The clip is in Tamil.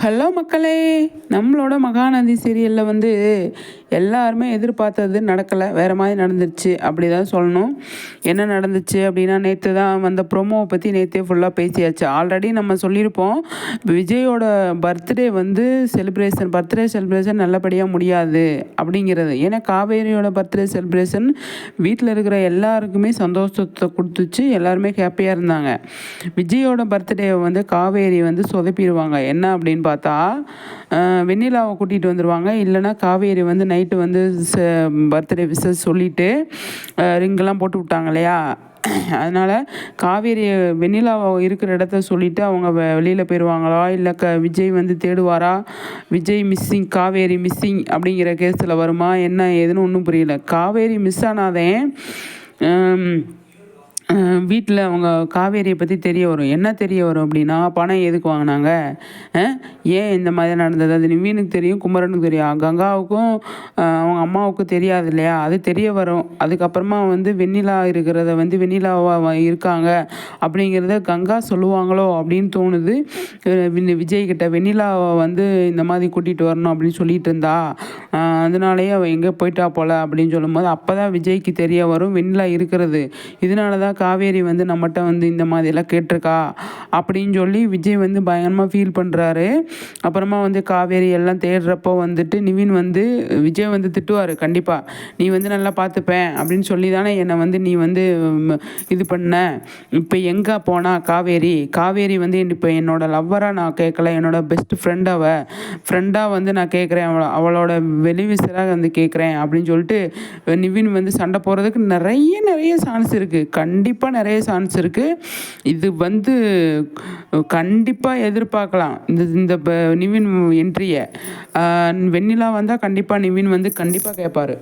ஹலோ மக்களே, நம்மளோட மகாநதி சீரியலில் வந்து எல்லாருமே எதிர்பார்த்தது நடக்கலை, வேறு மாதிரி நடந்துருச்சு அப்படி தான் சொல்லணும். என்ன நடந்துச்சு அப்படின்னா, நேற்று தான் வந்த ப்ரோமோவை பற்றி நேற்றே ஃபுல்லாக பேசியாச்சு. ஆல்ரெடி நம்ம சொல்லியிருப்போம், விஜயோட பர்த்டே வந்து பர்த்டே செலிப்ரேஷன் நல்லபடியாக முடியாது அப்படிங்கிறது. ஏன்னா காவேரியோட பர்த்டே செலிப்ரேஷன் வீட்டில் இருக்கிற எல்லாருக்குமே சந்தோஷத்தை கொடுத்துச்சு, எல்லாருமே ஹாப்பியாக இருந்தாங்க. விஜயோட பர்த்டேவை வந்து காவேரி வந்து சொதப்பிடுவாங்க. என்ன அப்படின்னு பார்த்தா, வெண்ணிலாவை கூட்டிகிட்டு வந்துடுவாங்க. இல்லைனா காவேரி வந்து நைட்டு வந்து பர்த்டே விஷஸ் சொல்லிவிட்டு ரிங்கெல்லாம் போட்டு விட்டாங்க இல்லையா, அதனால் காவேரி வெண்ணிலாவை இருக்கிற இடத்த சொல்லிவிட்டு அவங்க வெளியில் போயிடுவாங்களா, இல்லை விஜய் வந்து தேடுவாரா, விஜய் மிஸ்ஸிங் காவேரி மிஸ்ஸிங் அப்படிங்கிற கேஸில் வருமா, என்ன ஏதுன்னு ஒன்றும் புரியல. காவேரி மிஸ் ஆனாதே வீட்டில் அவங்க காவேரியை பற்றி தெரிய வரும். என்ன தெரிய வரும் அப்படின்னா, பணம் எதுக்கு வாங்கினாங்க, ஏன் இந்த மாதிரி நடந்தது, அது நிவீனுக்கு தெரியும், குமரனுக்கு தெரியும், கங்காவுக்கும் அவங்க அம்மாவுக்கும் தெரியாது இல்லையா, அது தெரிய வரும். அதுக்கப்புறமா வந்து வெண்ணிலா இருக்கிறத வந்து வெண்ணிலாவா இருக்காங்க அப்படிங்கிறத கங்கா சொல்லுவாங்களோ அப்படின்னு தோணுது விஜய்கிட்ட. வெண்ணிலாவை வந்து இந்த மாதிரி கூட்டிகிட்டு வரணும் அப்படின்னு சொல்லிட்டு இருந்தா, அதனாலேயே அவள் எங்கே போயிட்டா போல அப்படின்னு சொல்லும்போது அப்போ தான் விஜய்க்கு தெரிய வரும் வெண்ணிலா இருக்கிறது. இதனால தான் காவேரி வந்து நம்மகிட்ட வந்து இந்த மாதிரியெல்லாம் கேட்டிருக்கா அப்படின்னு சொல்லி விஜய் வந்து பயங்கரமாக ஃபீல் பண்ணுறாரு. அப்புறமா வந்து காவேரி எல்லாம் தேடுறப்போ வந்துட்டு நிவின் வந்து விஜய் வந்து திட்டுவார், கண்டிப்பாக நீ வந்து நல்லா பார்த்துப்பேன் அப்படின்னு சொல்லி தானே என்னை வந்து நீ வந்து இது பண்ண. இப்போ எங்கே போனா காவேரி வந்து இப்போ என்னோட லவ்வராக நான் கேட்கல, என்னோட பெஸ்ட் ஃப்ரெண்டாக வந்து நான் கேட்குறேன், அவளோட வெளிவிசலாக வந்து கேட்குறேன் அப்படின்னு சொல்லிட்டு நிவின் வந்து சண்டை போடுறதுக்கு நிறைய சான்ஸ் இருக்குது, கண்டிப்பாக நிறைய சான்ஸ் இருக்குது. இது வந்து கண்டிப்பாக எதிர்பார்க்கலாம் இந்த நிவின் என்ட்ரியை. வெண்ணிலா வந்தால் கண்டிப்பாக நிவின் வந்து கண்டிப்பாக கேட்பார்.